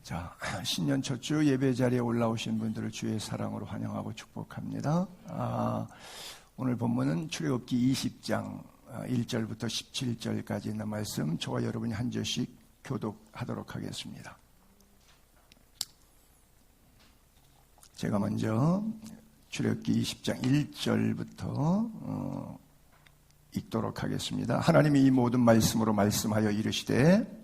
자, 신년 첫 주 예배 자리에 올라오신 분들을 주의 사랑으로 환영하고 축복합니다. 오늘 본문은 출애굽기 20장 1절부터 17절까지 있는 말씀, 저와 여러분이 한 절씩 교독하도록 하겠습니다. 제가 먼저 출애굽기 20장 1절부터 읽도록 하겠습니다. 하나님이 이 모든 말씀으로 말씀하여 이르시되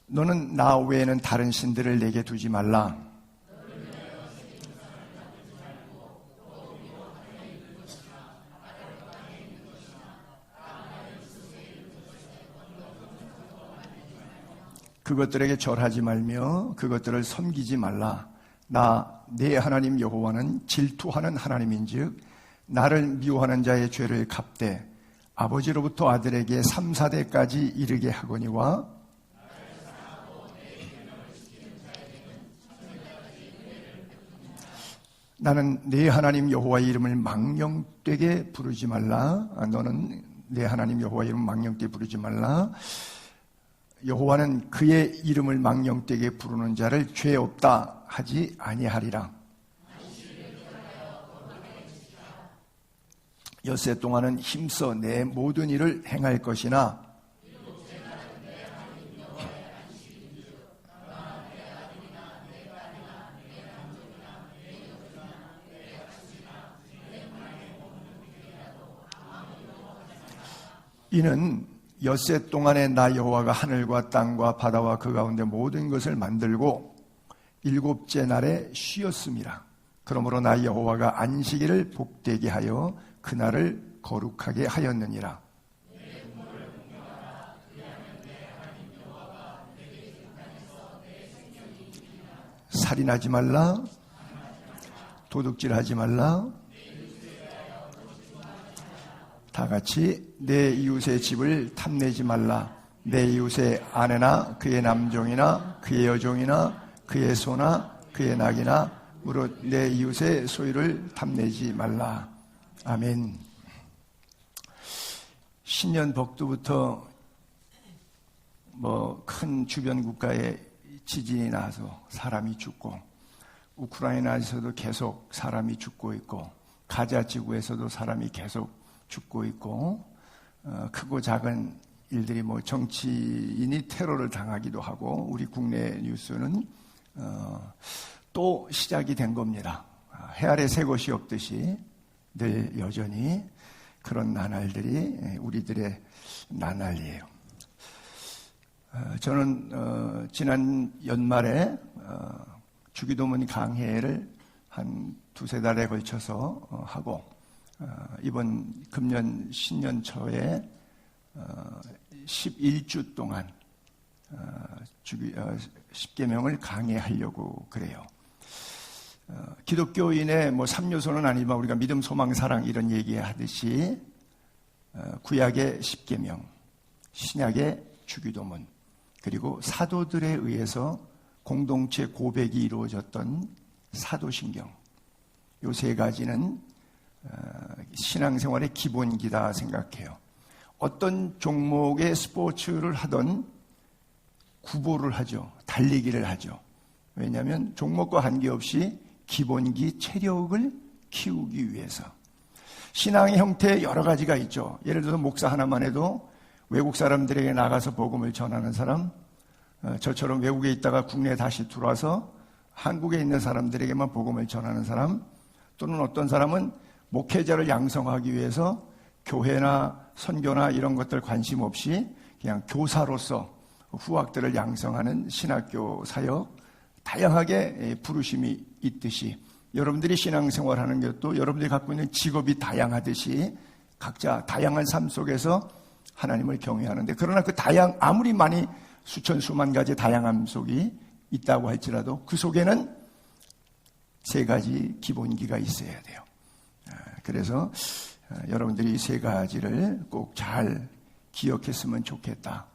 너는 나 외에는 다른 신들을 내게 두지 말라. 그것들에게 절하지 말며 그것들을 섬기지 말라. 나 내 하나님 여호와는 질투하는 하나님인즉 나를 미워하는 자의 죄를 갚되 아버지로부터 아들에게 3, 4대까지 이르게 하거니와 나는 내 하나님 여호와의 이름을 망령되게 부르지 말라. 너는 내 하나님 여호와의 이름을 망령되게 부르지 말라. 여호와는 그의 이름을 망령되게 부르는 자를 죄 없다 하지 아니하리라. 엿새 동안은 힘써 내 모든 일을 행할 것이나 이는 엿새 동안에 나 여호와가 하늘과 땅과 바다와 그 가운데 모든 것을 만들고 일곱째 날에 쉬었음이라. 그러므로 나 여호와가 안식일을 복되게 하여 그날을 거룩하게 하였느니라. 살인하지 말라. 도둑질하지 말라. 다 같이 내 이웃의 집을 탐내지 말라. 내 이웃의 아내나 그의 남종이나 그의 여종이나 그의 소나 그의 낙이나 무릇 내 이웃의 소유를 탐내지 말라. 아멘. 신년 복도부터 큰 주변 국가에 지진이 나서 사람이 죽고, 우크라이나에서도 계속 사람이 죽고 있고, 가자 지구에서도 사람이 계속 죽고 있고, 크고 작은 일들이 정치인이 테러를 당하기도 하고, 우리 국내 뉴스는 또 시작이 된 겁니다. 해 아래 새 것이 없듯이 늘 여전히 그런 나날들이 우리들의 나날이에요. 저는 지난 연말에 주기도문 강해를 한 두세 달에 걸쳐서 하고, 이번 금년 신년 초에 11주 동안 10계명을 강해하려고 그래요. 기독교인의 3요소는 아니지만 우리가 믿음, 소망, 사랑 이런 얘기하듯이 구약의 10계명, 신약의 주기도문, 그리고 사도들에 의해서 공동체 고백이 이루어졌던 사도신경, 이 세 가지는 신앙생활의 기본기다 생각해요. 어떤 종목의 스포츠를 하던 구보를 하죠. 달리기를 하죠. 왜냐하면 종목과 관계없이 기본기 체력을 키우기 위해서. 신앙의 형태 여러 가지가 있죠. 예를 들어서 목사 하나만 해도 외국 사람들에게 나가서 복음을 전하는 사람, 저처럼 외국에 있다가 국내에 다시 들어와서 한국에 있는 사람들에게만 복음을 전하는 사람, 또는 어떤 사람은 목회자를 양성하기 위해서 교회나 선교나 이런 것들 관심 없이 그냥 교사로서 후학들을 양성하는 신학교 사역, 다양하게 부르심이 있듯이 여러분들이 신앙생활하는 것도 여러분들이 갖고 있는 직업이 다양하듯이 각자 다양한 삶 속에서 하나님을 경외하는데, 그러나 그 아무리 많이 수천 수만 가지 다양함 속이 있다고 할지라도 그 속에는 세 가지 기본기가 있어야 돼요. 그래서 여러분들이 이 세 가지를 꼭 잘 기억했으면 좋겠다.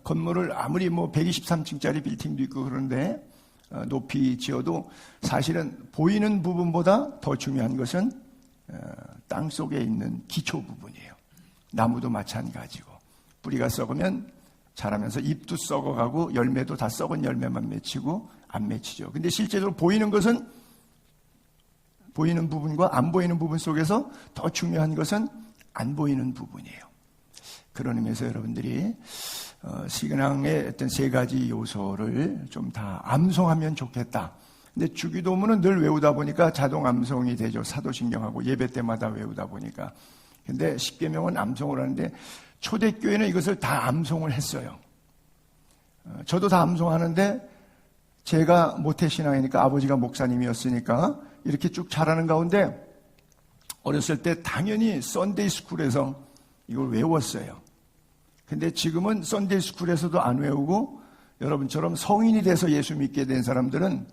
건물을 아무리 123층짜리 빌딩도 있고 그런데 높이 지어도 사실은 보이는 부분보다 더 중요한 것은 땅 속에 있는 기초 부분이에요. 나무도 마찬가지고 뿌리가 썩으면 자라면서 잎도 썩어가고 열매도 다 썩은 열매만 맺히고 안 맺히죠. 근데 실제로 보이는 것은 보이는 부분과 안 보이는 부분 속에서 더 중요한 것은 안 보이는 부분이에요. 그런 의미에서 여러분들이 신앙의 어떤 세 가지 요소를 좀 다 암송하면 좋겠다. 근데 주기도문은 늘 외우다 보니까 자동 암송이 되죠. 사도신경하고 예배 때마다 외우다 보니까. 근데 십계명은 암송을 하는데 초대교회는 이것을 다 암송을 했어요. 저도 다 암송하는데 제가 모태신앙이니까 아버지가 목사님이었으니까 이렇게 쭉 자라는 가운데 어렸을 때 당연히 썬데이 스쿨에서 이걸 외웠어요. 근데 지금은 썬데이 스쿨에서도 안 외우고 여러분처럼 성인이 돼서 예수 믿게 된 사람들은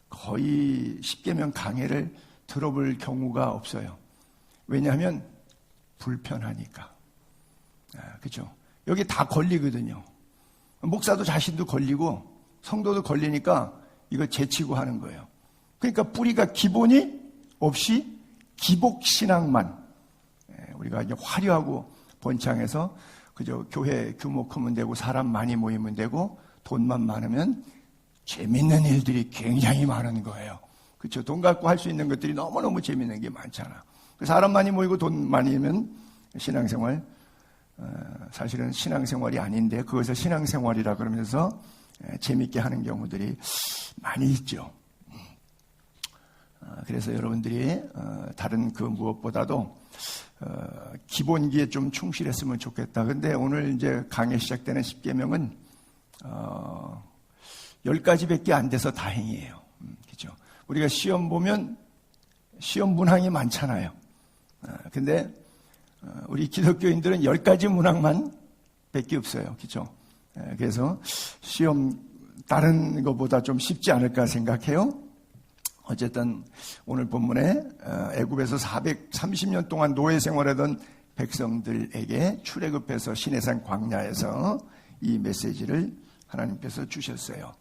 거의 십계명 강해를 들어볼 경우가 없어요. 왜냐하면 불편하니까. 그렇죠? 여기 다 걸리거든요. 목사도 자신도 걸리고 성도도 걸리니까 이거 제치고 하는 거예요. 그러니까 뿌리가 기본이 없이 기복신앙만 우리가 이제 화려하고 번창해서 그저 교회 규모 크면 되고 사람 많이 모이면 되고 돈만 많으면 재밌는 일들이 굉장히 많은 거예요. 그렇죠? 돈 갖고 할 수 있는 것들이 너무너무 재밌는 게 많잖아. 사람 많이 모이고 돈 많이면 신앙생활 사실은 신앙생활이 아닌데 그것을 신앙생활이라 그러면서 재밌게 하는 경우들이 많이 있죠. 그래서 여러분들이 다른 그 무엇보다도 기본기에 좀 충실했으면 좋겠다. 근데 오늘 이제 강의 시작되는 십계명은 10가지밖에 안 돼서 다행이에요. 그렇죠? 우리가 시험 보면 시험 문항이 많잖아요. 근데 우리 기독교인들은 10가지 문항만 밖에 없어요. 그렇죠? 그래서 시험 다른 것보다 좀 쉽지 않을까 생각해요. 어쨌든 오늘 본문에 애굽에서 430년 동안 노예 생활하던 백성들에게 출애굽해서 시내산 광야에서 이 메시지를 하나님께서 주셨어요.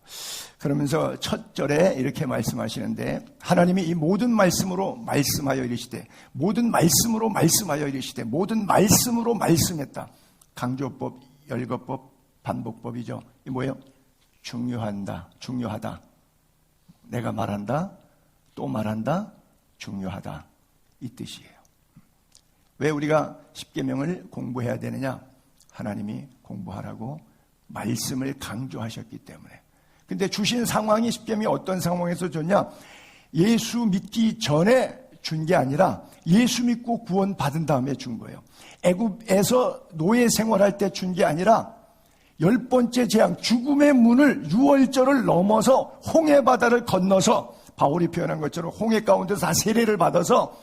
그러면서 첫 절에 이렇게 말씀하시는데 하나님이 이 모든 말씀으로 말씀하여 이르시되 모든 말씀으로 말씀하여 이르시되 모든 말씀으로 말씀했다. 강조법, 열거법, 반복법이죠. 이 뭐예요? 중요하다. 내가 말한다. 또 말한다. 중요하다. 이 뜻이에요. 왜 우리가 십계명을 공부해야 되느냐? 하나님이 공부하라고 말씀을 강조하셨기 때문에. 근데 주신 상황이 십계명이 어떤 상황에서 줬냐? 예수 믿기 전에 준 게 아니라 예수 믿고 구원 받은 다음에 준 거예요. 애굽에서 노예 생활할 때 준 게 아니라 10번째 재앙, 죽음의 문을 유월절을 넘어서 홍해바다를 건너서 바울이 표현한 것처럼 홍해 가운데서 다 세례를 받아서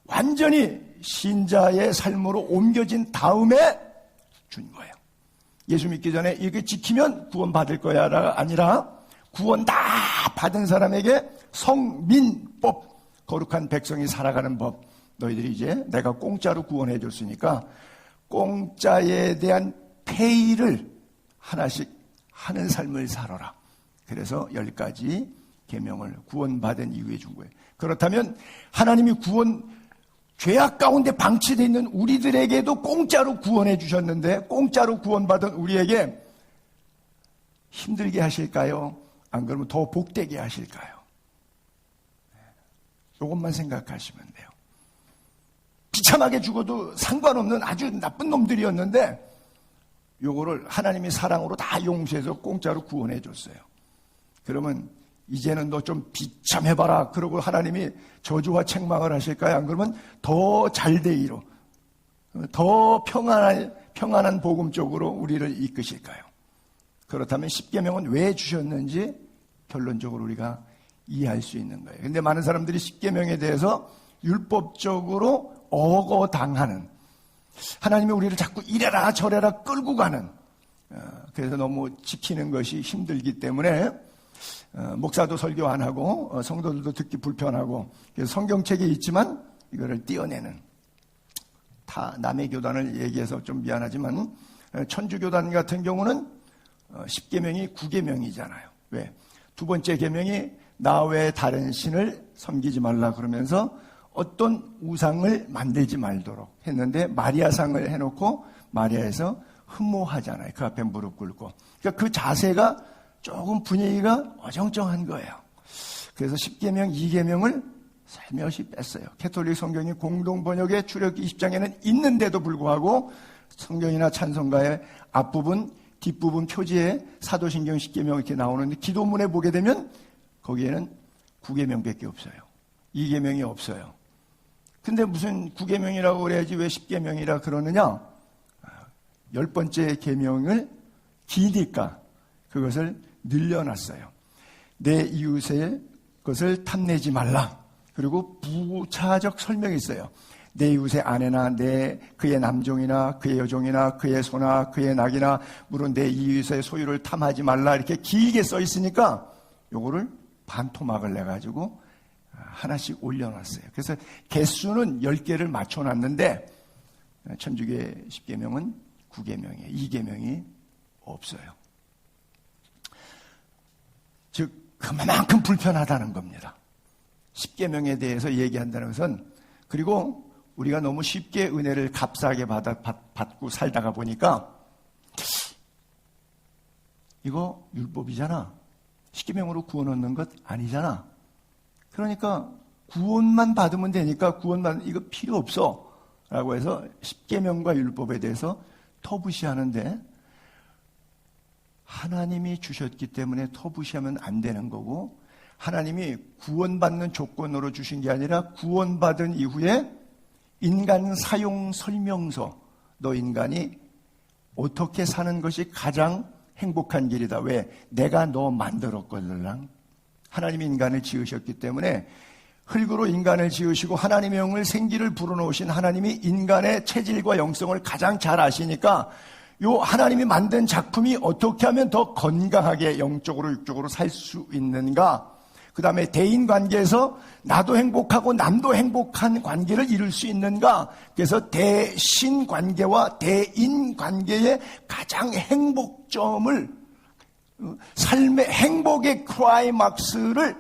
완전히 신자의 삶으로 옮겨진 다음에 준 거예요. 예수 믿기 전에 이게 지키면 구원 받을 거야가 아니라 구원 다 받은 사람에게 성민법, 거룩한 백성이 살아가는 법, 너희들이 이제 내가 공짜로 구원해 줬으니까 공짜에 대한 페이를 하나씩 하는 삶을 살아라. 그래서 10가지 계명을 구원받은 이후에 준 거예요. 그렇다면 하나님이 죄악 가운데 방치되어 있는 우리들에게도 공짜로 구원해 주셨는데 공짜로 구원받은 우리에게 힘들게 하실까요? 안 그러면 더 복되게 하실까요? 이것만 생각하시면 돼요. 비참하게 죽어도 상관없는 아주 나쁜 놈들이었는데 요거를 하나님이 사랑으로 다 용서해서 공짜로 구원해 줬어요. 그러면 이제는 너 좀 비참해봐라. 그러고 하나님이 저주와 책망을 하실까요? 안 그러면 더 잘되기로, 더 평안한 복음 쪽으로 우리를 이끄실까요? 그렇다면 십계명은 왜 주셨는지 결론적으로 우리가 이해할 수 있는 거예요. 근데 많은 사람들이 십계명에 대해서 율법적으로 억어당하는, 하나님이 우리를 자꾸 이래라 저래라 끌고 가는, 그래서 너무 지키는 것이 힘들기 때문에 목사도 설교 안 하고 성도들도 듣기 불편하고, 그래서 성경책에 있지만 이거를 떼어내는, 다 남의 교단을 얘기해서 좀 미안하지만 천주교단 같은 경우는 십계명이 9계명이잖아요. 왜? 두 번째 계명이 나 외에 다른 신을 섬기지 말라 그러면서 어떤 우상을 만들지 말도록 했는데 마리아상을 해놓고 마리아에서 흠모하잖아요. 그 앞에 무릎 꿇고. 그러니까 그 자세가 조금 분위기가 어정쩡한 거예요. 그래서 10계명, 2계명을 살며시 뺐어요. 캐톨릭 성경이 공동 번역의 출애굽기 20장에는 있는데도 불구하고 성경이나 찬송가의 앞부분, 뒷부분 표지에 사도신경 10계명 이렇게 나오는데 기도문에 보게 되면 거기에는 9계명밖에 없어요. 2계명이 없어요. 근데 무슨 9계명이라고 그래야지 왜 10계명이라 그러느냐? 10번째 계명을 기니까 그것을 늘려놨어요. 내 이웃의 것을 탐내지 말라. 그리고 부차적 설명이 있어요. 내 이웃의 아내나 그의 남종이나 그의 여종이나 그의 소나 그의 낙이나 물론 내 이웃의 소유를 탐하지 말라. 이렇게 길게 써 있으니까 요거를 반토막을 내가지고 하나씩 올려놨어요. 그래서 개수는 10개를 맞춰놨는데 천주교 10계명은 9계명이에요. 2계명이 없어요. 즉 그만큼 불편하다는 겁니다. 10계명에 대해서 얘기한다는 것은 그리고 우리가 너무 쉽게 은혜를 값싸게 받고 살다가 보니까 이거 율법이잖아. 10계명으로 구원 얻는 것 아니잖아. 그러니까 구원만 받으면 되니까 구원만 이거 필요 없어 라고 해서 10계명과 율법에 대해서 터부시하는데 하나님이 주셨기 때문에 터부시하면 안 되는 거고 하나님이 구원받는 조건으로 주신 게 아니라 구원받은 이후에 인간 사용 설명서 너 인간이 어떻게 사는 것이 가장 행복한 길이다. 왜? 내가 너 만들었거든. 하나님이 인간을 지으셨기 때문에 흙으로 인간을 지으시고 하나님의 영을 생기를 불어넣으신 하나님이 인간의 체질과 영성을 가장 잘 아시니까 요 하나님이 만든 작품이 어떻게 하면 더 건강하게 영적으로 육적으로 살 수 있는가? 그 다음에 대인 관계에서 나도 행복하고 남도 행복한 관계를 이룰 수 있는가? 그래서 대신 관계와 대인 관계의 가장 행복점을 삶의 행복의 클라이막스를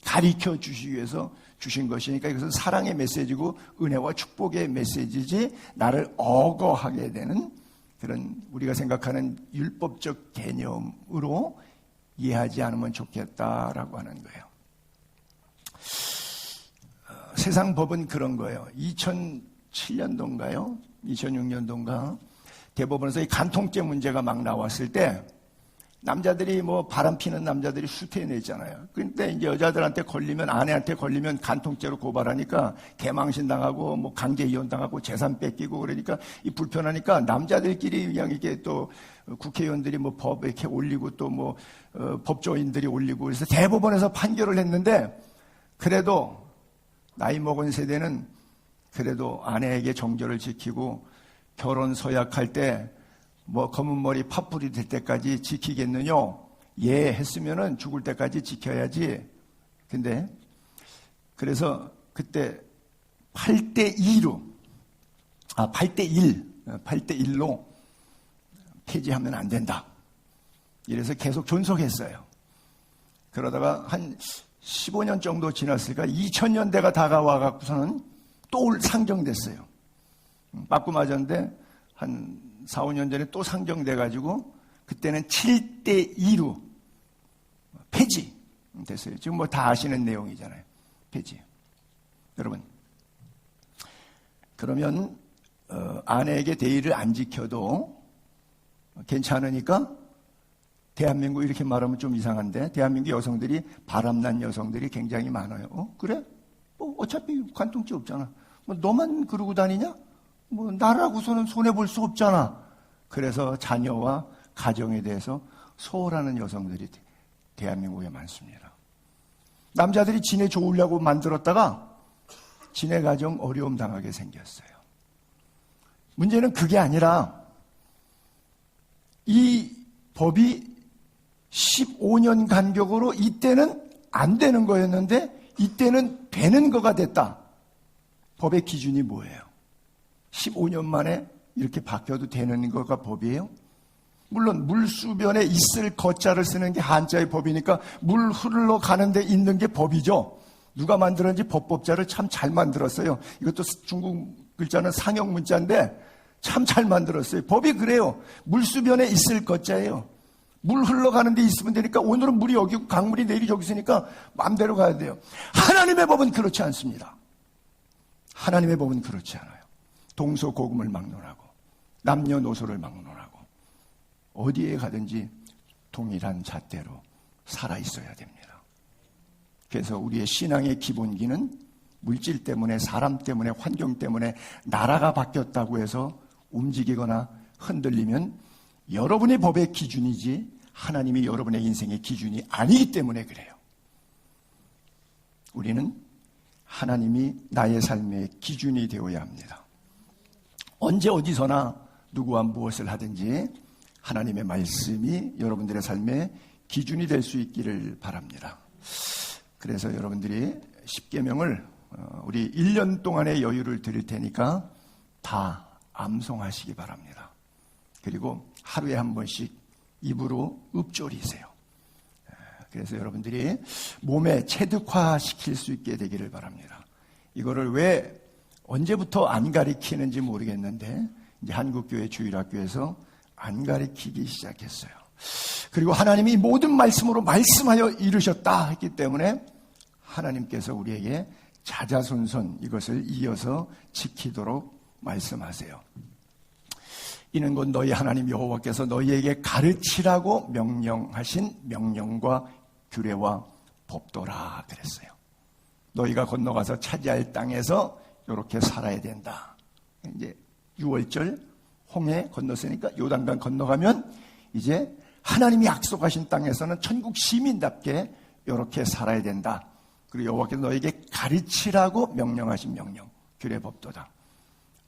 가르쳐 주시기 위해서 주신 것이니까 이것은 사랑의 메시지고 은혜와 축복의 메시지지 나를 억어하게 되는 그런 우리가 생각하는 율법적 개념으로 이해하지 않으면 좋겠다라고 하는 거예요. 세상 법은 그런 거예요. 2007년도인가요? 2006년도인가? 대법원에서 이 간통죄 문제가 막 나왔을 때 남자들이 뭐 바람 피는 남자들이 수태내잖아요. 근데 이제 여자들한테 걸리면 아내한테 걸리면 간통죄로 고발하니까 개망신 당하고 뭐 강제 이혼 당하고 재산 뺏기고 그러니까 이 불편하니까 남자들끼리 그냥 이렇게 또 국회의원들이 뭐 법 이렇게 올리고 또 뭐 법조인들이 올리고 그래서 대법원에서 판결을 했는데 그래도 나이 먹은 세대는 그래도 아내에게 정절을 지키고 결혼 서약할 때 뭐 검은 머리 팥불이 될 때까지 지키겠느냐? 예 했으면은 죽을 때까지 지켜야지. 근데 그래서 그때 8대1로 8대1로 폐지하면 안 된다. 이래서 계속 존속했어요. 그러다가 한 15년 정도 지났을까 2000년대가 다가와 갖고서는 또 상정됐어요. 맞고 맞았는데 한 4, 5년 전에 또 상정돼가지고 그때는 7대2로 폐지 됐어요. 지금 뭐 다 아시는 내용이잖아요. 폐지. 여러분 그러면 아내에게 대의를 안 지켜도 괜찮으니까 대한민국 이렇게 말하면 좀 이상한데 대한민국 여성들이 바람난 여성들이 굉장히 많아요. 그래? 뭐 어차피 관통죄 없잖아. 뭐 너만 그러고 다니냐? 뭐 나라고서는 손해볼 수 없잖아. 그래서 자녀와 가정에 대해서 소홀하는 여성들이 대한민국에 많습니다. 남자들이 지네 좋으려고 만들었다가 지네 가정 어려움 당하게 생겼어요. 문제는 그게 아니라 이 법이 15년 간격으로 이때는 안 되는 거였는데 이때는 되는 거가 됐다. 법의 기준이 뭐예요? 15년 만에 이렇게 바뀌어도 되는 거가 법이에요? 물론 물수변에 있을 거자를 쓰는 게 한자의 법이니까 물 흘러가는 데 있는 게 법이죠. 누가 만들었는지 법법자를 참 잘 만들었어요. 이것도 중국 글자는 상형 문자인데 참 잘 만들었어요. 법이 그래요. 물수변에 있을 것자예요. 물 흘러가는 데 있으면 되니까 오늘은 물이 여기고 강물이 내일이 저기 있으니까 마음대로 가야 돼요. 하나님의 법은 그렇지 않습니다. 하나님의 법은 그렇지 않아요. 동서고금을 막론하고 남녀노소를 막론하고 어디에 가든지 동일한 잣대로 살아있어야 됩니다. 그래서 우리의 신앙의 기본기는 물질 때문에 사람 때문에 환경 때문에 나라가 바뀌었다고 해서 움직이거나 흔들리면 여러분의 법의 기준이지 하나님이 여러분의 인생의 기준이 아니기 때문에 그래요. 우리는 하나님이 나의 삶의 기준이 되어야 합니다. 언제 어디서나 누구와 무엇을 하든지 하나님의 말씀이 여러분들의 삶의 기준이 될 수 있기를 바랍니다. 그래서 여러분들이 십계명을 우리 1년 동안의 여유를 드릴 테니까 다 암송하시기 바랍니다. 그리고 하루에 한 번씩 입으로 읊조리세요. 그래서 여러분들이 몸에 체득화시킬 수 있게 되기를 바랍니다. 이거를 왜 언제부터 안 가리키는지 모르겠는데 이제 한국교회 주일학교에서 안 가리키기 시작했어요. 그리고 하나님이 모든 말씀으로 말씀하여 이루셨다 했기 때문에 하나님께서 우리에게 자자손손 이것을 이어서 지키도록 말씀하세요. 이는 곧 너희 하나님 여호와께서 너희에게 가르치라고 명령하신 명령과 규례와 법도라 그랬어요. 너희가 건너가서 차지할 땅에서 이렇게 살아야 된다. 이제 6월절 홍해 건넜으니까 요단강 건너가면 이제 하나님이 약속하신 땅에서는 천국 시민답게 이렇게 살아야 된다. 그리고 여호와께서 너에게 가르치라고 명령하신 명령, 규례 법도다.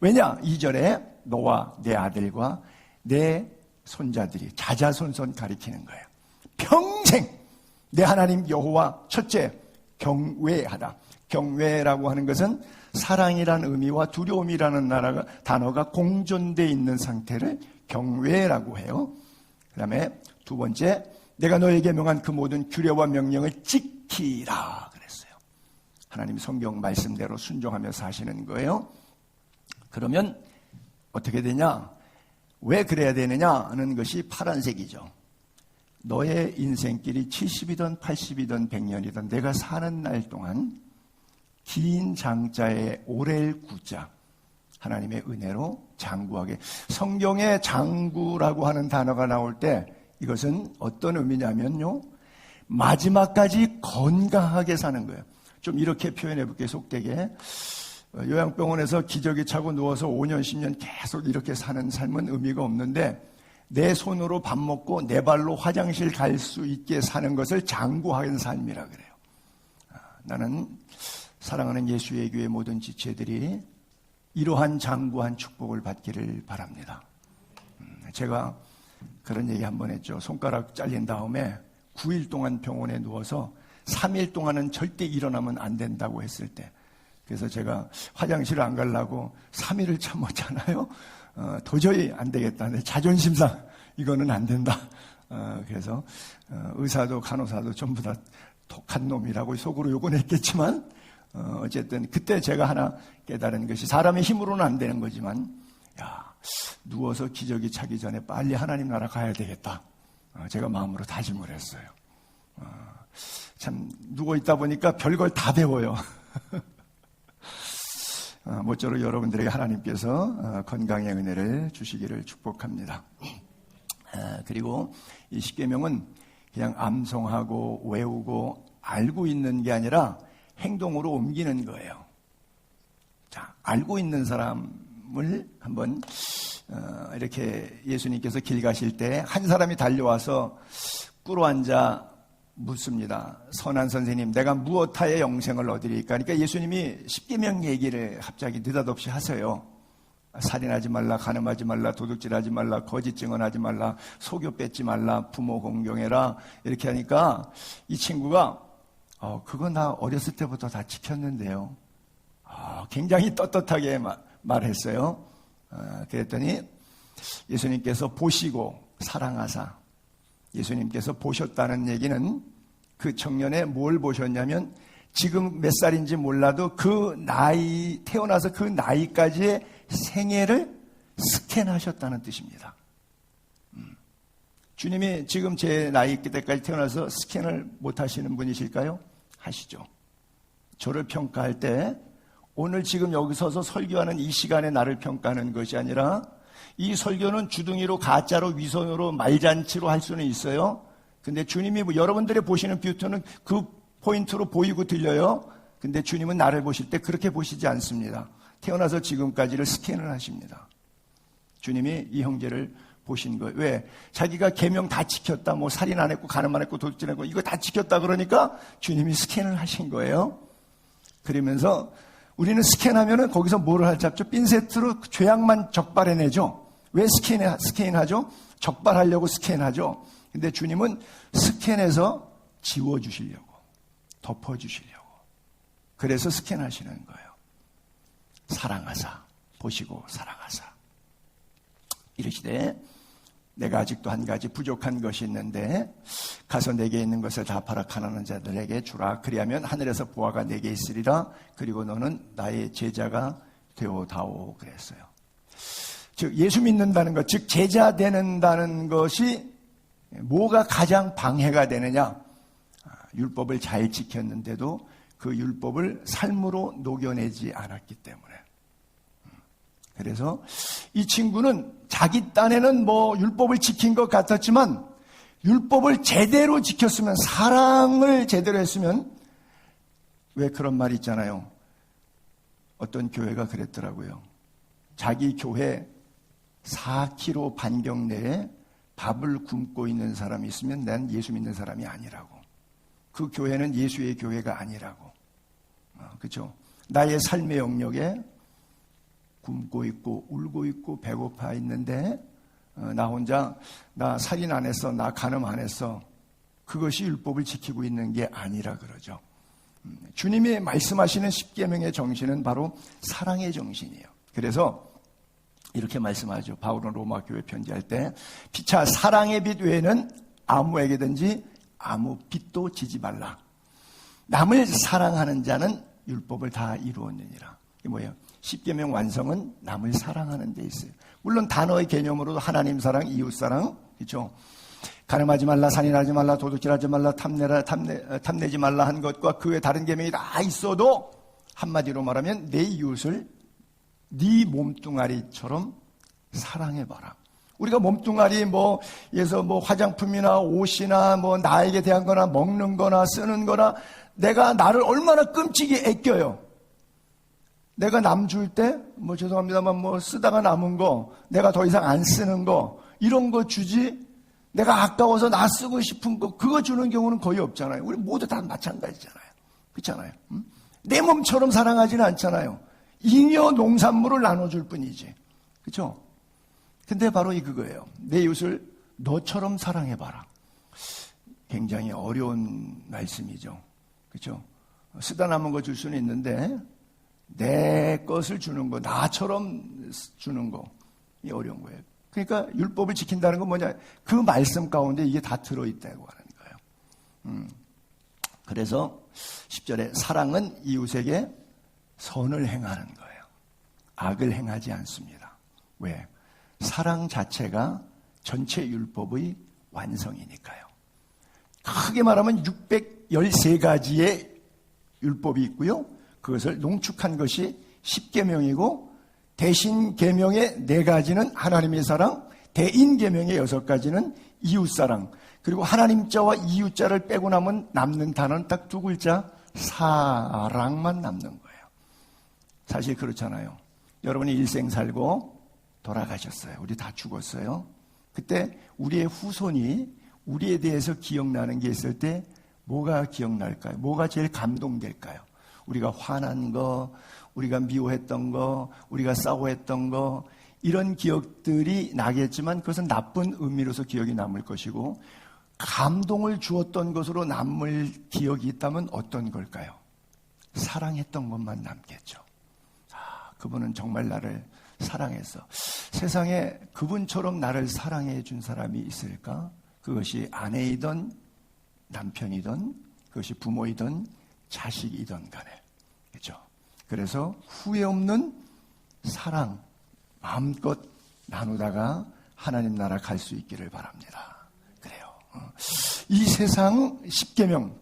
왜냐? 2절에 너와 내 아들과 내 손자들이 자자손손 가르치는 거예요. 평생 내 하나님 여호와 첫째 경외하다. 경외라고 하는 것은 사랑이라는 의미와 두려움이라는 단어가 공존되어 있는 상태를 경외라고 해요. 그 다음에 두 번째, 내가 너에게 명한 그 모든 규례와 명령을 지키라 그랬어요. 하나님 성경 말씀대로 순종하며 사시는 거예요. 그러면 어떻게 되냐? 왜 그래야 되느냐 하는 것이 파란색이죠. 너의 인생길이 70이든 80이든 100년이든 내가 사는 날 동안 긴 장자의 오렐 구자, 하나님의 은혜로 장구하게. 성경에 장구라고 하는 단어가 나올 때 이것은 어떤 의미냐면요, 마지막까지 건강하게 사는 거예요. 좀 이렇게 표현해 볼게요. 속되게. 요양병원에서 기저귀 차고 누워서 5년 10년 계속 이렇게 사는 삶은 의미가 없는데, 내 손으로 밥 먹고 내 발로 화장실 갈 수 있게 사는 것을 장구하는 삶이라 그래요. 나는 사랑하는 예수의 교회 모든 지체들이 이러한 장구한 축복을 받기를 바랍니다. 제가 그런 얘기 한번 했죠. 손가락 잘린 다음에 9일 동안 병원에 누워서 3일 동안은 절대 일어나면 안 된다고 했을 때, 그래서 제가 화장실을 안 가려고 3일을 참았잖아요. 도저히 안 되겠다. 내 자존심상 이거는 안 된다. 그래서 의사도 간호사도 전부 다 독한 놈이라고 속으로 욕은 했겠지만, 어쨌든 그때 제가 하나 깨달은 것이, 사람의 힘으로는 안 되는 거지만, 누워서 기저귀 차기 전에 빨리 하나님 나라 가야 되겠다. 제가 마음으로 다짐을 했어요. 참 누워 있다 보니까 별걸 다 배워요. 모쪼록 여러분들에게 하나님께서 건강의 은혜를 주시기를 축복합니다. 그리고 이 십계명은 그냥 암송하고 외우고 알고 있는 게 아니라 행동으로 옮기는 거예요. 자, 알고 있는 사람을 한번 이렇게 예수님께서 길 가실 때 한 사람이 달려와서 꿇어앉아 묻습니다. 선한 선생님, 내가 무엇하여 영생을 얻으리까? 그러니까 예수님이 십계명 얘기를 갑자기 느닷없이 하세요. 살인하지 말라, 간음하지 말라, 도둑질하지 말라, 거짓 증언하지 말라, 속여 뺏지 말라, 부모 공경해라, 이렇게 하니까 이 친구가 그거 나 어렸을 때부터 다 지켰는데요. 굉장히 떳떳하게 말했어요. 그랬더니 예수님께서 보시고 사랑하사, 예수님께서 보셨다는 얘기는 그 청년의 뭘 보셨냐면 지금 몇 살인지 몰라도 그 나이, 태어나서 그 나이까지의 생애를 스캔하셨다는 뜻입니다. 주님이 지금 제 나이 때까지 태어나서 스캔을 못 하시는 분이실까요? 하시죠. 저를 평가할 때 오늘 지금 여기 서서 설교하는 이 시간에 나를 평가하는 것이 아니라 이 설교는 주둥이로 가짜로 위선으로 말잔치로 할 수는 있어요. 근데 주님이 여러분들이 보시는 뷰트는 그 포인트로 보이고 들려요. 근데 주님은 나를 보실 때 그렇게 보시지 않습니다. 태어나서 지금까지를 스캔을 하십니다. 주님이 이 형제를 보신 거예요. 왜? 자기가 계명 다 지켰다, 뭐 살인 안 했고 간음 안 했고 도둑질 안 했고 이거 다 지켰다 그러니까 주님이 스캔을 하신 거예요. 그러면서 우리는 스캔하면은 거기서 뭐를 할 잡죠? 핀셋으로 죄악만 적발해내죠. 왜 스캔하죠? 적발하려고 스캔하죠. 근데 주님은 스캔해서 지워주시려고, 덮어주시려고. 그래서 스캔하시는 거예요. 사랑하사, 보시고 사랑하사. 이르시되 내가 아직도 한 가지 부족한 것이 있는데 가서 내게 있는 것을 다 팔아 가난한 자들에게 주라. 그리하면 하늘에서 보화가 내게 있으리라. 그리고 너는 나의 제자가 되어다오 그랬어요. 즉 예수 믿는다는 것, 즉 제자 되는다는 것이 뭐가 가장 방해가 되느냐? 율법을 잘 지켰는데도 그 율법을 삶으로 녹여내지 않았기 때문에. 그래서 이 친구는 자기 딴에는 율법을 지킨 것 같았지만 율법을 제대로 지켰으면, 사랑을 제대로 했으면, 왜 그런 말이 있잖아요. 어떤 교회가 그랬더라고요. 자기 교회 4km 반경 내에 밥을 굶고 있는 사람이 있으면 난 예수 믿는 사람이 아니라고. 그 교회는 예수의 교회가 아니라고. 그렇죠? 나의 삶의 영역에 굶고 있고 울고 있고 배고파 있는데 나 혼자 나 살인 안 했어, 나 간음 안 했어, 그것이 율법을 지키고 있는 게 아니라 그러죠. 주님이 말씀하시는 십계명의 정신은 바로 사랑의 정신이에요. 그래서 이렇게 말씀하죠. 바울은 로마 교회 편지할 때 피차 사랑의 빛 외에는 아무에게든지 아무 빛도 지지 말라. 남을 사랑하는 자는 율법을 다 이루었느니라. 이게 뭐예요? 십계명 완성은 남을 사랑하는 데 있어요. 물론 단어의 개념으로도 하나님 사랑, 이웃 사랑, 그렇죠? 간음하지 말라, 살인하지 말라, 도둑질하지 말라, 탐내지 말라 한 것과 그 외 다른 계명이 다 있어도 한마디로 말하면 내 이웃을 네 몸뚱아리처럼 사랑해봐라. 우리가 몸뚱아리 예서 화장품이나 옷이나 나에게 대한 거나 먹는 거나 쓰는 거나 내가 나를 얼마나 끔찍이 아껴요. 내가 남 줄 때, 죄송합니다만 쓰다가 남은 거, 내가 더 이상 안 쓰는 거, 이런 거 주지, 내가 아까워서 나 쓰고 싶은 거, 그거 주는 경우는 거의 없잖아요. 우리 모두 다 마찬가지잖아요. 그렇잖아요. 내 몸처럼 사랑하지는 않잖아요. 잉여 농산물을 나눠줄 뿐이지. 그렇죠? 근데 바로 그거예요. 내 이웃을 너처럼 사랑해봐라. 굉장히 어려운 말씀이죠. 그렇죠? 쓰다 남은 거 줄 수는 있는데 내 것을 주는 거, 나처럼 주는 거, 이 어려운 거예요. 그러니까 율법을 지킨다는 건 뭐냐? 그 말씀 가운데 이게 다 들어있다고 하는 거예요. 그래서 10절에 사랑은 이웃에게 선을 행하는 거예요. 악을 행하지 않습니다. 왜? 사랑 자체가 전체 율법의 완성이니까요. 크게 말하면 613가지의 율법이 있고요. 그것을 농축한 것이 10계명이고 대신 계명의 4가지는 하나님의 사랑, 대인 계명의 6가지는 이웃 사랑, 그리고 하나님 자와 이웃 자를 빼고 남는 단어는 딱 2글자, 사랑만 남는 거예요. 사실 그렇잖아요. 여러분이 일생 살고 돌아가셨어요. 우리 다 죽었어요. 그때 우리의 후손이 우리에 대해서 기억나는 게 있을 때 뭐가 기억날까요? 뭐가 제일 감동될까요? 우리가 화난 거, 우리가 미워했던 거, 우리가 싸워했던 거, 이런 기억들이 나겠지만 그것은 나쁜 의미로서 기억이 남을 것이고, 감동을 주었던 것으로 남을 기억이 있다면 어떤 걸까요? 사랑했던 것만 남겠죠. 그분은 정말 나를 사랑해서, 세상에 그분처럼 나를 사랑해 준 사람이 있을까? 그것이 아내이든 남편이든, 그것이 부모이든 자식이든 간에. 그렇죠? 그래서 후회 없는 사랑 마음껏 나누다가 하나님 나라 갈 수 있기를 바랍니다. 그래요. 이 세상 십계명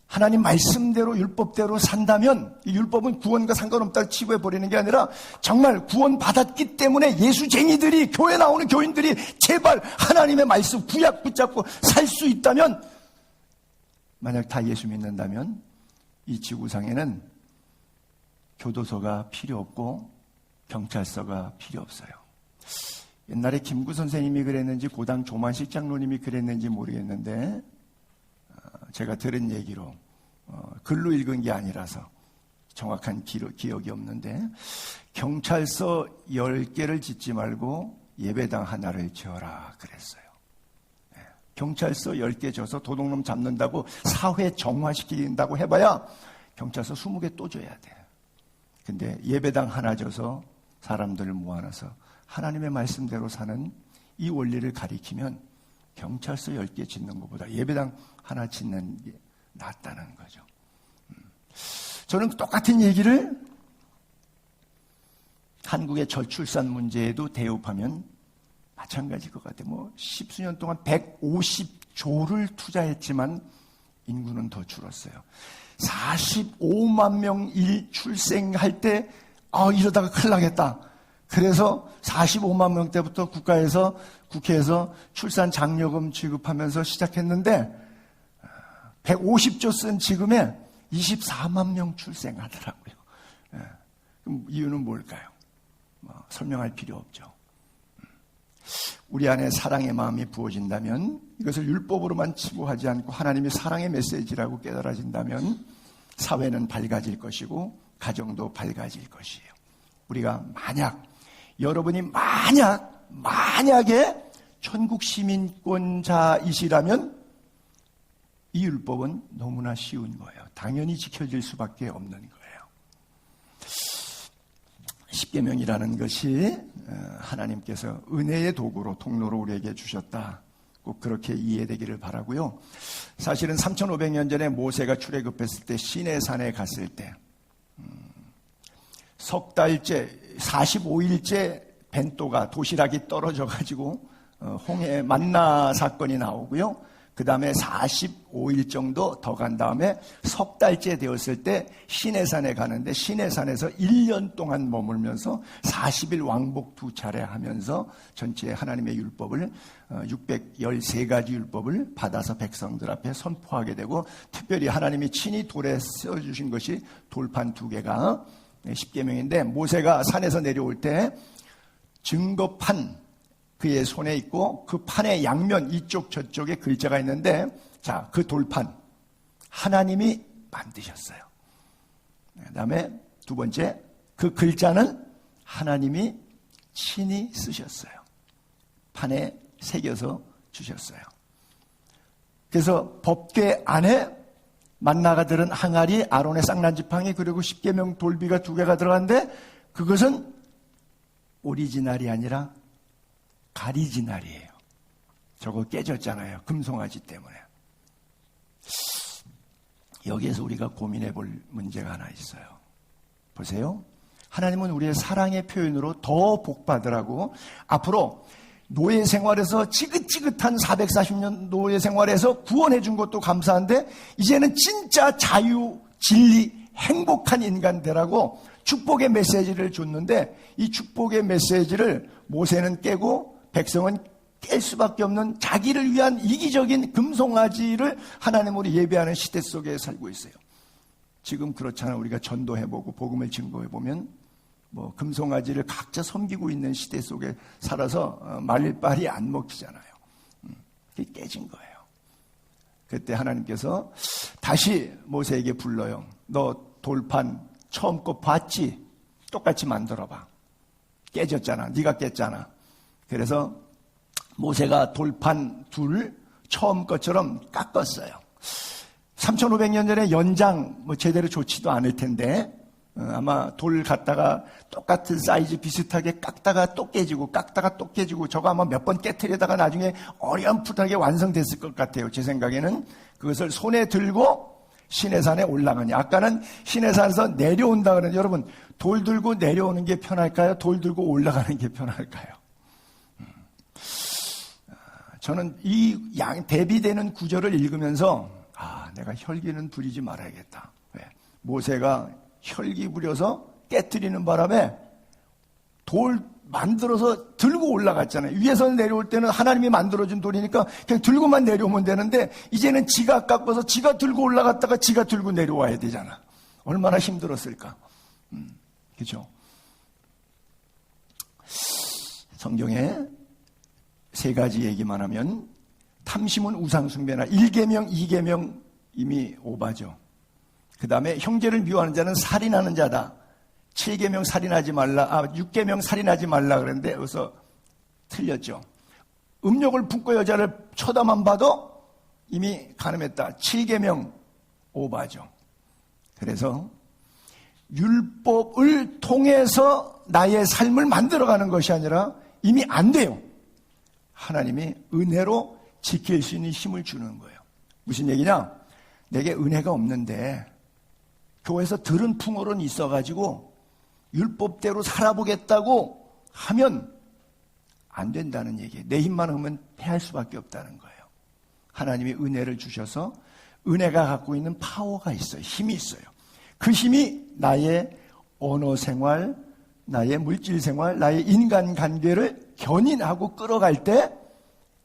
하나님 말씀대로 율법대로 산다면 이 율법은 구원과 상관없다고 치부해버리는 게 아니라 정말 구원 받았기 때문에 예수쟁이들이 교회 나오는 교인들이 제발 하나님의 말씀 구약 붙잡고 살 수 있다면, 만약 다 예수 믿는다면 이 지구상에는 교도소가 필요 없고 경찰서가 필요 없어요. 옛날에 김구 선생님이 그랬는지 고당 조만식 장로님이 그랬는지 모르겠는데 제가 들은 얘기로 글로 읽은 게 아니라서 정확한 기억이 없는데, 경찰서 10개를 짓지 말고 예배당 하나를 지어라 그랬어요. 경찰서 10개 져서 도둑놈 잡는다고 사회 정화시킨다고 해봐야 경찰서 20개 또 줘야 돼. 근데 예배당 하나 져서 사람들을 모아놔서 하나님의 말씀대로 사는 이 원리를 가리키면 경찰서 10개 짓는 것보다 예배당 하나 짓는 게 낫다는 거죠. 저는 똑같은 얘기를 한국의 저출산 문제에도 대입하면 마찬가지일 것 같아요. 10수년 동안 150조를 투자했지만 인구는 더 줄었어요. 45만 명 출생할 때 이러다가 큰일 나겠다. 그래서 45만 명 때부터 국회에서 출산 장려금 지급하면서 시작했는데 150조 쓴 지금에 24만 명 출생하더라고요. 그럼 이유는 뭘까요? 설명할 필요 없죠. 우리 안에 사랑의 마음이 부어진다면, 이것을 율법으로만 치부하지 않고 하나님의 사랑의 메시지라고 깨달아진다면 사회는 밝아질 것이고 가정도 밝아질 것이에요. 우리가 여러분이 만약에 천국 시민권자이시라면 이 율법은 너무나 쉬운 거예요. 당연히 지켜질 수밖에 없는 거예요. 십계명이라는 것이 하나님께서 은혜의 도구로, 통로로 우리에게 주셨다. 꼭 그렇게 이해되기를 바라고요. 사실은 3,500년 전에 모세가 출애굽했을 때 시내산에 갔을 때 석 달째 45일째 벤또가 도시락이 떨어져가지고 홍해 만나 사건이 나오고요. 그 다음에 45일 정도 더 간 다음에 석 달째 되었을 때 시내산에 가는데, 시내산에서 1년 동안 머물면서 40일 왕복 2차례 하면서 전체 하나님의 율법을 613가지 율법을 받아서 백성들 앞에 선포하게 되고, 특별히 하나님이 친히 돌에 써주신 것이 돌판 2개가 십계명인데, 모세가 산에서 내려올 때 증거판 그의 손에 있고 그 판의 양면 이쪽 저쪽에 글자가 있는데, 자, 그 돌판 하나님이 만드셨어요. 그 다음에 두 번째, 그 글자는 하나님이 친히 쓰셨어요. 판에 새겨서 주셨어요. 그래서 법궤 안에 만나가 들은 항아리, 아론의 쌍난지팡이, 그리고 십계명 돌비가 2개가 들어갔는데, 그것은 오리지널이 아니라 가리지널이에요. 저거 깨졌잖아요. 금송아지 때문에. 여기에서 우리가 고민해 볼 문제가 하나 있어요. 보세요. 하나님은 우리의 사랑의 표현으로 더 복받으라고 앞으로 노예 생활에서 지긋지긋한 440년 노예 생활에서 구원해 준 것도 감사한데, 이제는 진짜 자유, 진리, 행복한 인간 되라고 축복의 메시지를 줬는데, 이 축복의 메시지를 모세는 깨고 백성은 깰 수밖에 없는 자기를 위한 이기적인 금송아지를 하나님으로 예배하는 시대 속에 살고 있어요. 지금 그렇잖아요. 우리가 전도해보고 복음을 증거해보면 금송아지를 각자 섬기고 있는 시대 속에 살아서 말빨이 안 먹히잖아요. 그게 깨진 거예요. 그때 하나님께서 다시 모세에게 불러요. 너 돌판 처음 거 봤지? 똑같이 만들어봐. 깨졌잖아. 네가 깼잖아. 그래서 모세가 돌판 둘 처음 것처럼 깎았어요. 3,500년 전에 연장 제대로 좋지도 않을 텐데 아마 돌 갖다가 똑같은 사이즈 비슷하게 깎다가 또 깨지고 깎다가 또 깨지고, 저거 아마 몇 번 깨트리다가 나중에 어렴풋하게 완성됐을 것 같아요. 제 생각에는 그것을 손에 들고 시내산에 올라가냐. 아까는 시내산에서 내려온다 그러는데 여러분, 돌 들고 내려오는 게 편할까요? 돌 들고 올라가는 게 편할까요? 저는 이 대비되는 구절을 읽으면서 내가 혈기는 부리지 말아야겠다. 왜? 모세가 혈기 부려서 깨트리는 바람에 돌 만들어서 들고 올라갔잖아요. 위에서 내려올 때는 하나님이 만들어준 돌이니까 그냥 들고만 내려오면 되는데 이제는 지가 깎아서 지가 들고 올라갔다가 지가 들고 내려와야 되잖아. 얼마나 힘들었을까. 그렇죠? 성경에 세 가지 얘기만 하면 탐심은 우상숭배나 1계명, 2계명 이미 오바죠. 그 다음에 형제를 미워하는 자는 살인하는 자다. 7계명 살인하지 말라, 6계명 살인하지 말라 그랬는데 여기서 틀렸죠. 음욕을 품고 여자를 쳐다만 봐도 이미 간음했다. 7계명 오바죠. 그래서 율법을 통해서 나의 삶을 만들어가는 것이 아니라 이미 안 돼요. 하나님이 은혜로 지킬 수 있는 힘을 주는 거예요. 무슨 얘기냐? 내게 은혜가 없는데 교회에서 들은 풍어는 있어가지고 율법대로 살아보겠다고 하면 안 된다는 얘기예요. 내 힘만 하면 패할 수밖에 없다는 거예요. 하나님이 은혜를 주셔서 은혜가 갖고 있는 파워가 있어요. 힘이 있어요. 그 힘이 나의 언어 생활, 나의 물질 생활, 나의 인간 관계를 견인하고 끌어갈 때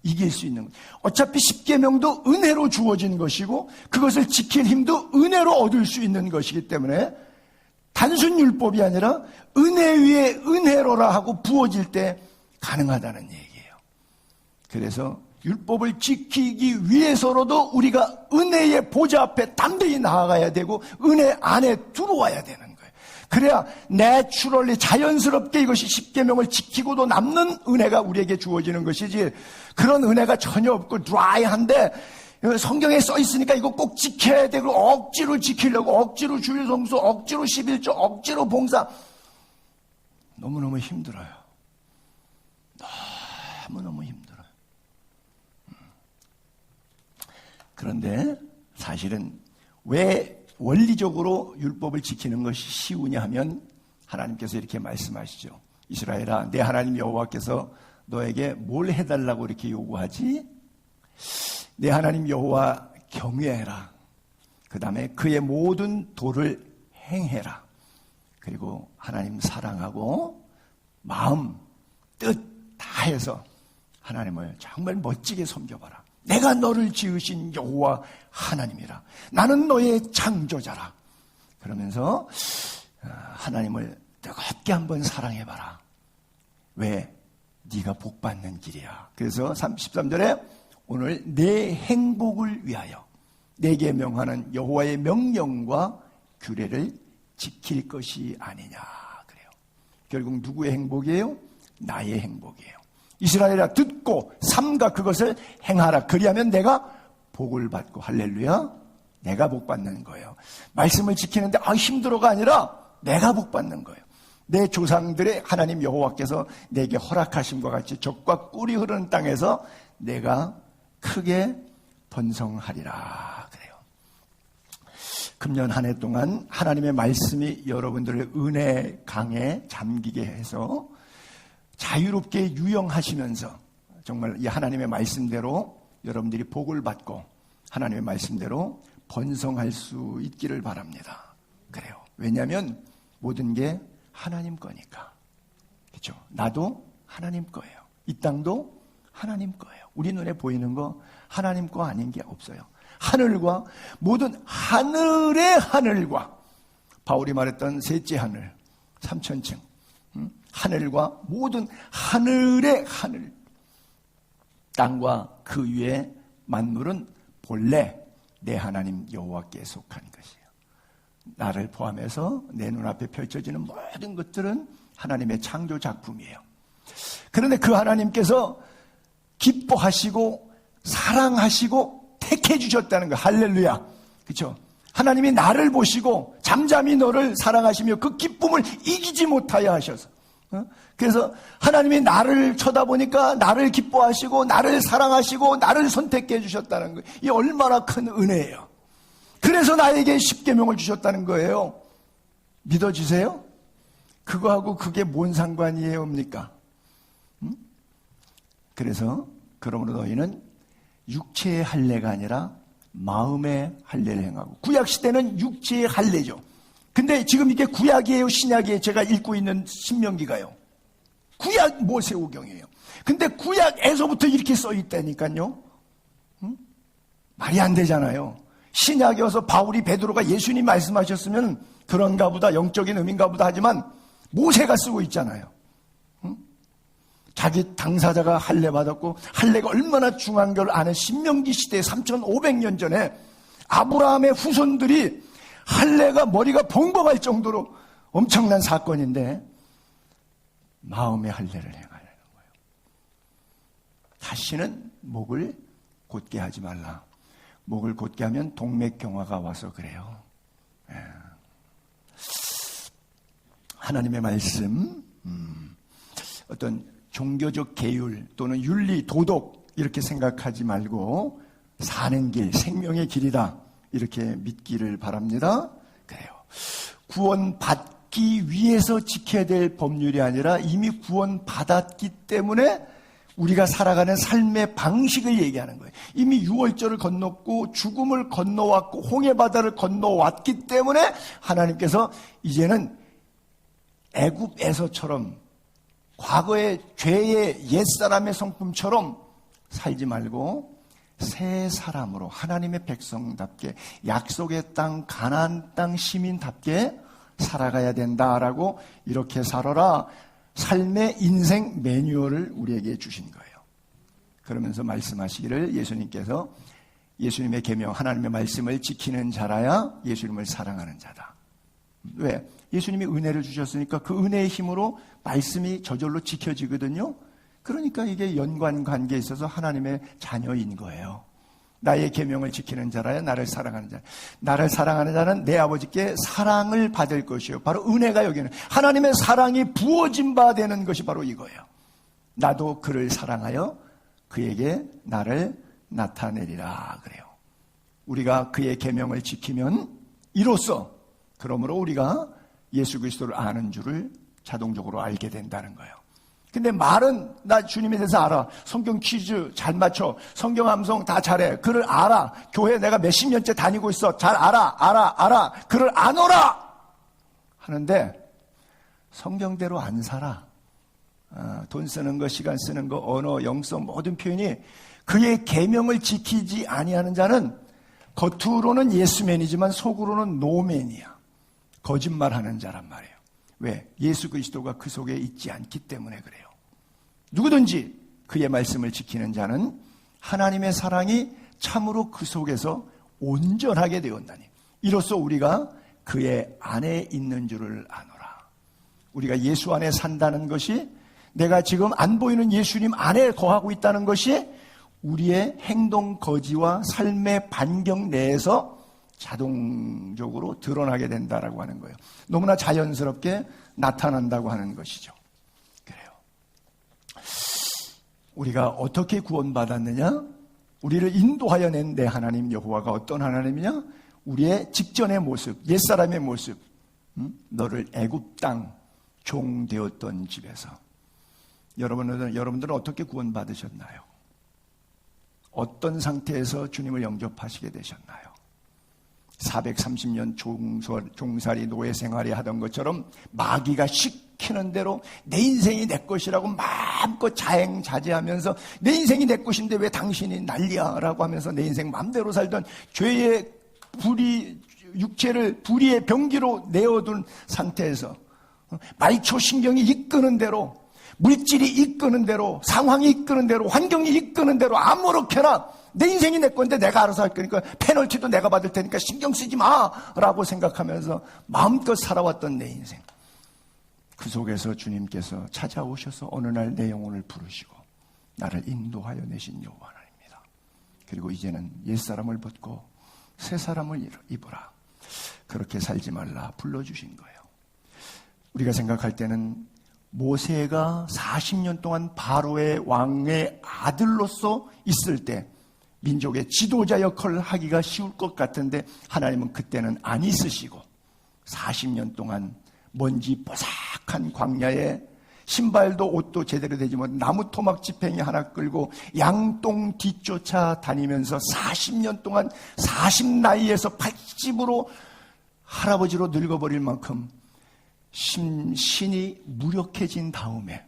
이길 수 있는 거예요. 어차피 10계명도 은혜로 주어진 것이고 그것을 지킬 힘도 은혜로 얻을 수 있는 것이기 때문에 단순 율법이 아니라 은혜 위에 은혜로라 하고 부어질 때 가능하다는 얘기예요. 그래서 율법을 지키기 위해서로도 우리가 은혜의 보좌 앞에 담대히 나아가야 되고 은혜 안에 들어와야 되는 거예요. 그래야 내추럴리 자연스럽게 이것이 10계명을 지키고도 남는 은혜가 우리에게 주어지는 것이지, 그런 은혜가 전혀 없고 드라이한데 성경에 써 있으니까 이거 꼭 지켜야 되고 억지로 지키려고 억지로 주일 성수, 억지로 11조, 억지로 봉사, 너무너무 힘들어요. 너무너무 힘들어요. 그런데 사실은 왜 원리적으로 율법을 지키는 것이 쉬우냐 하면 하나님께서 이렇게 말씀하시죠. 이스라엘아, 내 하나님 여호와께서 너에게 뭘 해달라고 이렇게 요구하지? 내 하나님 여호와 경외해라. 그 다음에 그의 모든 도를 행해라. 그리고 하나님 사랑하고 마음, 뜻 다 해서 하나님을 정말 멋지게 섬겨봐라. 내가 너를 지으신 여호와 하나님이라. 나는 너의 창조자라. 그러면서 하나님을 뜨겁게 한번 사랑해봐라. 왜? 네가 복받는 길이야. 그래서 13절에 오늘 내 행복을 위하여 내게 명하는 여호와의 명령과 규례를 지킬 것이 아니냐 그래요. 결국 누구의 행복이에요? 나의 행복이에요. 이스라엘아, 듣고 삼가 그것을 행하라. 그리하면 내가 복을 받고, 할렐루야, 내가 복 받는 거예요. 말씀을 지키는데 힘들어가 아니라 내가 복 받는 거예요. 내 조상들의 하나님 여호와께서 내게 허락하심과 같이 적과 꿀이 흐르는 땅에서 내가 크게 번성하리라 그래요. 금년 한 해 동안 하나님의 말씀이 여러분들을 은혜 강에 잠기게 해서 자유롭게 유영하시면서 정말 이 하나님의 말씀대로 여러분들이 복을 받고 하나님의 말씀대로 번성할 수 있기를 바랍니다. 그래요. 왜냐하면 모든 게 하나님 거니까. 그렇죠? 나도 하나님 거예요. 이 땅도 하나님 거예요. 우리 눈에 보이는 거 하나님 거 아닌 게 없어요. 하늘과 모든 하늘의 하늘과, 바울이 말했던 셋째 하늘, 3000층, 하늘과 모든 하늘의 하늘, 땅과 그 위에 만물은 본래 내 하나님 여호와께 속한 것이에요. 나를 포함해서 내 눈앞에 펼쳐지는 모든 것들은 하나님의 창조 작품이에요. 그런데 그 하나님께서 기뻐하시고 사랑하시고 택해 주셨다는 거, 할렐루야. 그렇죠? 하나님이 나를 보시고 잠잠히 너를 사랑하시며 그 기쁨을 이기지 못하여 하셔서, 그래서 하나님이 나를 쳐다보니까 나를 기뻐하시고 나를 사랑하시고 나를 선택해 주셨다는 거예요. 이 얼마나 큰 은혜예요. 그래서 나에게 십계명을 주셨다는 거예요. 믿어지세요? 그거하고 그게 뭔 상관이에요, 옵니까? 그래서 그러므로 너희는 육체의 할례가 아니라 마음의 할례를 행하고, 구약 시대는 육체의 할례죠. 근데 지금 이게 구약이에요, 신약이에요? 제가 읽고 있는 신명기가요. 구약 모세오경이에요. 근데 구약에서부터 이렇게 써 있다니까요. 말이 안 되잖아요. 신약에 와서 바울이 베드로가 예수님 말씀하셨으면 그런가 보다, 영적인 의미인가 보다 하지만 모세가 쓰고 있잖아요. 자기 당사자가 할례 받았고, 할례가 얼마나 중요한 걸 아는 신명기 시대에 3500년 전에 아브라함의 후손들이 할례가 머리가 벙벙할 정도로 엄청난 사건인데 마음의 할례를 행하려는 거예요. 다시는 목을 곧게 하지 말라. 목을 곧게 하면 동맥경화가 와서 그래요. 하나님의 말씀, 어떤 종교적 계율 또는 윤리, 도덕 이렇게 생각하지 말고 사는 길, 생명의 길이다 이렇게 믿기를 바랍니다. 그래요. 구원받기 위해서 지켜야 될 법률이 아니라 이미 구원받았기 때문에 우리가 살아가는 삶의 방식을 얘기하는 거예요. 이미 유월절을 건넜고 죽음을 건너왔고 홍해바다를 건너왔기 때문에 하나님께서 이제는 애굽에서처럼 과거의 죄의 옛사람의 성품처럼 살지 말고 새 사람으로 하나님의 백성답게 약속의 땅 가나안 땅 시민답게 살아가야 된다라고 이렇게 살아라. 삶의 인생 매뉴얼을 우리에게 주신 거예요. 그러면서 말씀하시기를 예수님께서 예수님의 계명 하나님의 말씀을 지키는 자라야 예수님을 사랑하는 자다. 왜? 예수님이 은혜를 주셨으니까 그 은혜의 힘으로 말씀이 저절로 지켜지거든요. 그러니까 이게 연관관계에 있어서 하나님의 자녀인 거예요. 나의 계명을 지키는 자라야 나를 사랑하는 자. 나를 사랑하는 자는 내 아버지께 사랑을 받을 것이요. 바로 은혜가 여기는 하나님의 사랑이 부어진 바 되는 것이 바로 이거예요. 나도 그를 사랑하여 그에게 나를 나타내리라 그래요. 우리가 그의 계명을 지키면 이로써 그러므로 우리가 예수 그리스도를 아는 줄을 자동적으로 알게 된다는 거예요. 근데 말은 나 주님에 대해서 알아. 성경 퀴즈 잘 맞춰. 성경 암송 다 잘해. 그를 알아. 교회 내가 몇십 년째 다니고 있어. 잘 알아. 그를 아노라 하는데 성경대로 안 살아. 돈 쓰는 거, 시간 쓰는 거, 언어, 영성 모든 표현이 그의 계명을 지키지 아니하는 자는 겉으로는 예수맨이지만 속으로는 노맨이야. 거짓말하는 자란 말이에요. 왜? 예수 그리스도가 그 속에 있지 않기 때문에 그래요. 누구든지 그의 말씀을 지키는 자는 하나님의 사랑이 참으로 그 속에서 온전하게 되었나니 이로써 우리가 그의 안에 있는 줄을 아노라. 우리가 예수 안에 산다는 것이 내가 지금 안 보이는 예수님 안에 거하고 있다는 것이 우리의 행동 거지와 삶의 반경 내에서 자동적으로 드러나게 된다라고 하는 거예요. 너무나 자연스럽게 나타난다고 하는 것이죠. 그래요. 우리가 어떻게 구원받았느냐? 우리를 인도하여 낸 내 하나님 여호와가 어떤 하나님이냐? 우리의 직전의 모습, 옛사람의 모습. 너를 애굽 땅 종 되었던 집에서. 여러분들은 어떻게 구원받으셨나요? 어떤 상태에서 주님을 영접하시게 되셨나요? 430년 종살이 노예 생활이 하던 것처럼 마귀가 시키는 대로 내 인생이 내 것이라고 마음껏 자행자제하면서 내 인생이 내 것인데 왜 당신이 난리야 라고 하면서 내 인생 마음대로 살던 죄의 육체를 불의의 병기로 내어둔 상태에서 말초 신경이 이끄는 대로 물질이 이끄는 대로 상황이 이끄는 대로 환경이 이끄는 대로 아무렇게나 내 인생이 내 건데 내가 알아서 할 거니까 페널티도 내가 받을 테니까 신경 쓰지 마라고 생각하면서 마음껏 살아왔던 내 인생. 그 속에서 주님께서 찾아오셔서 어느 날 내 영혼을 부르시고 나를 인도하여 내신 여호와 하나님입니다. 그리고 이제는 옛사람을 벗고 새사람을 입으라. 그렇게 살지 말라 불러주신 거예요. 우리가 생각할 때는 모세가 40년 동안 바로의 왕의 아들로서 있을 때 민족의 지도자 역할을 하기가 쉬울 것 같은데 하나님은 그때는 안 있으시고 40년 동안 먼지 뽀삭한 광야에 신발도 옷도 제대로 되지 못한 나무 토막 지팽이 하나 끌고 양똥 뒤쫓아 다니면서 40년 동안 40나이에서 80으로 할아버지로 늙어버릴 만큼 신이 무력해진 다음에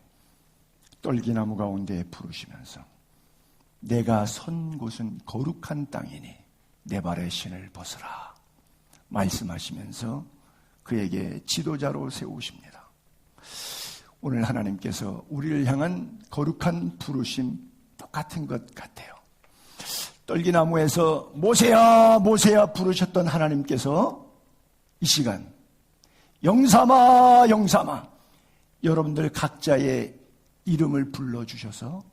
떨기나무 가운데에 부르시면서 내가 선 곳은 거룩한 땅이니 내 발의 신을 벗으라 말씀하시면서 그에게 지도자로 세우십니다. 오늘 하나님께서 우리를 향한 거룩한 부르심 똑같은 것 같아요. 떨기나무에서 모세야 모세야 부르셨던 하나님께서 이 시간 영삼아 영삼아 여러분들 각자의 이름을 불러주셔서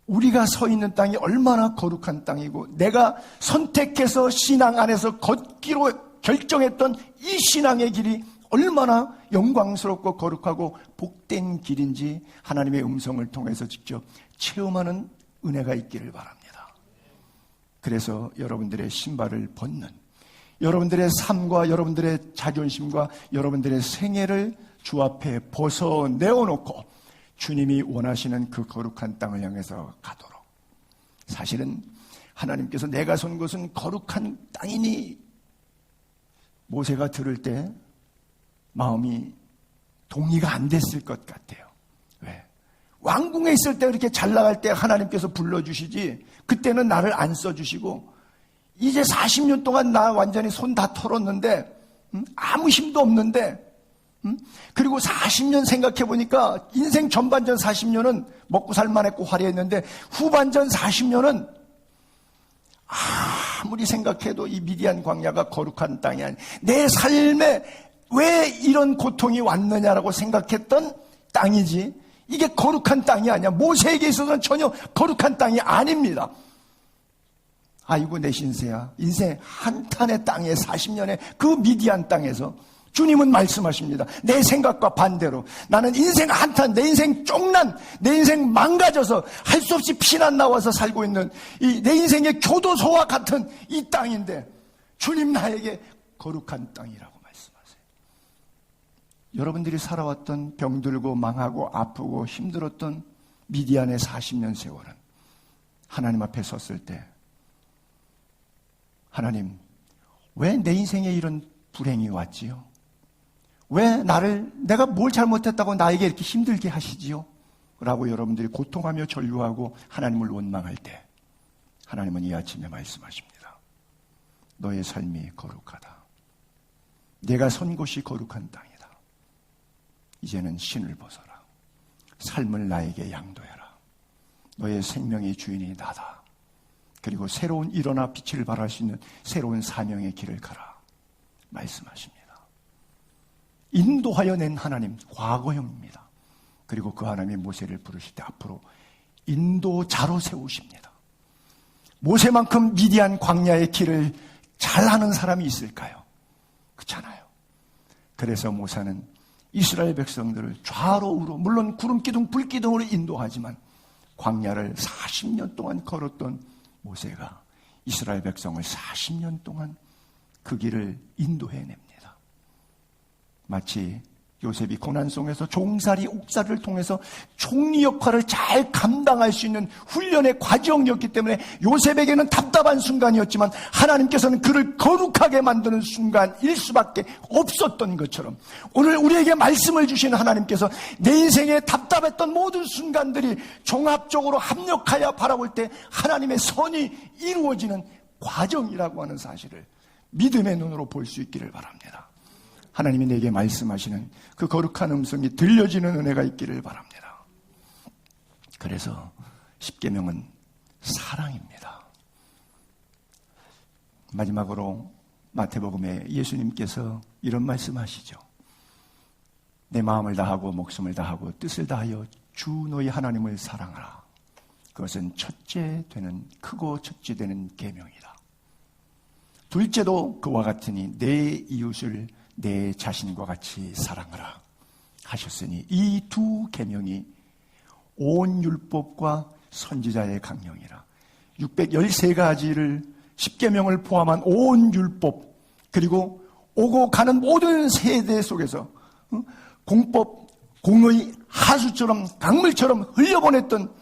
우리가 서 있는 땅이 얼마나 거룩한 땅이고 내가 선택해서 신앙 안에서 걷기로 결정했던 이 신앙의 길이 얼마나 영광스럽고 거룩하고 복된 길인지 하나님의 음성을 통해서 직접 체험하는 은혜가 있기를 바랍니다. 그래서 여러분들의 신발을 벗는 여러분들의 삶과 여러분들의 자존심과 여러분들의 생애를 주 앞에 벗어내어놓고 주님이 원하시는 그 거룩한 땅을 향해서 가도록. 사실은 하나님께서 내가 선 곳은 거룩한 땅이니 모세가 들을 때 마음이 동의가 안 됐을 것 같아요. 왜? 왕궁에 있을 때 이렇게 잘 나갈 때 하나님께서 불러주시지 그때는 나를 안 써주시고 이제 40년 동안 나 완전히 손 다 털었는데 아무 힘도 없는데 그리고 40년 생각해보니까 인생 전반전 40년은 먹고 살만했고 화려했는데 후반전 40년은 아무리 생각해도 이 미디안 광야가 거룩한 땅이 아니 내 삶에 왜 이런 고통이 왔느냐라고 생각했던 땅이지 이게 거룩한 땅이 아니야. 모세에게 있어서는 전혀 거룩한 땅이 아닙니다. 아이고 내 신세야. 인생 한탄의 땅에 40년의 그 미디안 땅에서 주님은 말씀하십니다. 내 생각과 반대로 나는 인생 한탄, 내 인생 쫑난, 내 인생 망가져서 할 수 없이 피난 나와서 살고 있는 이 내 인생의 교도소와 같은 이 땅인데 주님 나에게 거룩한 땅이라고 말씀하세요. 여러분들이 살아왔던 병들고 망하고 아프고 힘들었던 미디안의 40년 세월은 하나님 앞에 섰을 때 하나님 왜 내 인생에 이런 불행이 왔지요? 왜 내가 뭘 잘못했다고 나에게 이렇게 힘들게 하시지요? 라고 여러분들이 고통하며 전류하고 하나님을 원망할 때 하나님은 이 아침에 말씀하십니다. 너의 삶이 거룩하다. 내가 선 곳이 거룩한 땅이다. 이제는 신을 벗어라. 삶을 나에게 양도해라. 너의 생명의 주인이 나다. 그리고 새로운 일어나 빛을 발할 수 있는 새로운 사명의 길을 가라. 말씀하십니다. 인도하여 낸 하나님, 과거형입니다. 그리고 그 하나님이 모세를 부르실 때 앞으로 인도자로 세우십니다. 모세만큼 미디안 광야의 길을 잘하는 사람이 있을까요? 그렇잖아요. 그래서 모세는 이스라엘 백성들을 좌로 우로 물론 구름기둥 불기둥으로 인도하지만 광야를 40년 동안 걸었던 모세가 이스라엘 백성을 40년 동안 그 길을 인도해냅니다. 마치 요셉이 고난 속에서 종살이 옥살이를 통해서 총리 역할을 잘 감당할 수 있는 훈련의 과정이었기 때문에 요셉에게는 답답한 순간이었지만 하나님께서는 그를 거룩하게 만드는 순간일 수밖에 없었던 것처럼 오늘 우리에게 말씀을 주시는 하나님께서 내 인생에 답답했던 모든 순간들이 종합적으로 합력하여 바라볼 때 하나님의 선이 이루어지는 과정이라고 하는 사실을 믿음의 눈으로 볼 수 있기를 바랍니다. 하나님이 내게 말씀하시는 그 거룩한 음성이 들려지는 은혜가 있기를 바랍니다. 그래서 십계명은 사랑입니다. 마지막으로 마태복음에 예수님께서 이런 말씀하시죠. 내 마음을 다하고 목숨을 다하고 뜻을 다하여 주 너희 하나님을 사랑하라. 그것은 첫째 되는 크고 첫째 되는 계명이다. 둘째도 그와 같으니 내 이웃을 내 자신과 같이 사랑하라 하셨으니 이 두 계명이 온 율법과 선지자의 강령이라. 613가지를 10계명을 포함한 온 율법, 그리고 오고 가는 모든 세대 속에서 공법, 공의 하수처럼 강물처럼 흘려보냈던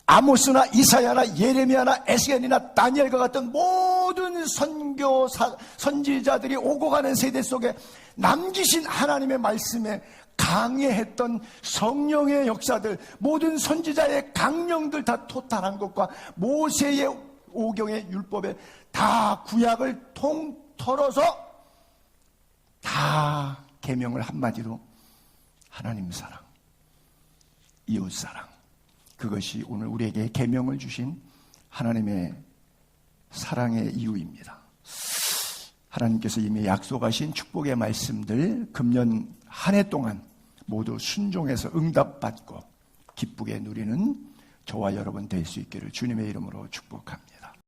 아모스나 이사야나 예레미야나 에스겔이나 다니엘과 같은 모든 선교사, 선지자들이 오고 가는 세대 속에 남기신 하나님의 말씀에 강해했던 성령의 역사들, 모든 선지자의 강령들 다 토탈한 것과 모세의 오경의 율법에 다 구약을 통틀어서 다 계명을 한마디로 하나님 사랑, 이웃 사랑, 그것이 오늘 우리에게 계명을 주신 하나님의 사랑의 이유입니다. 하나님께서 이미 약속하신 축복의 말씀들 금년 한 해 동안 모두 순종해서 응답받고 기쁘게 누리는 저와 여러분 될 수 있기를 주님의 이름으로 축복합니다.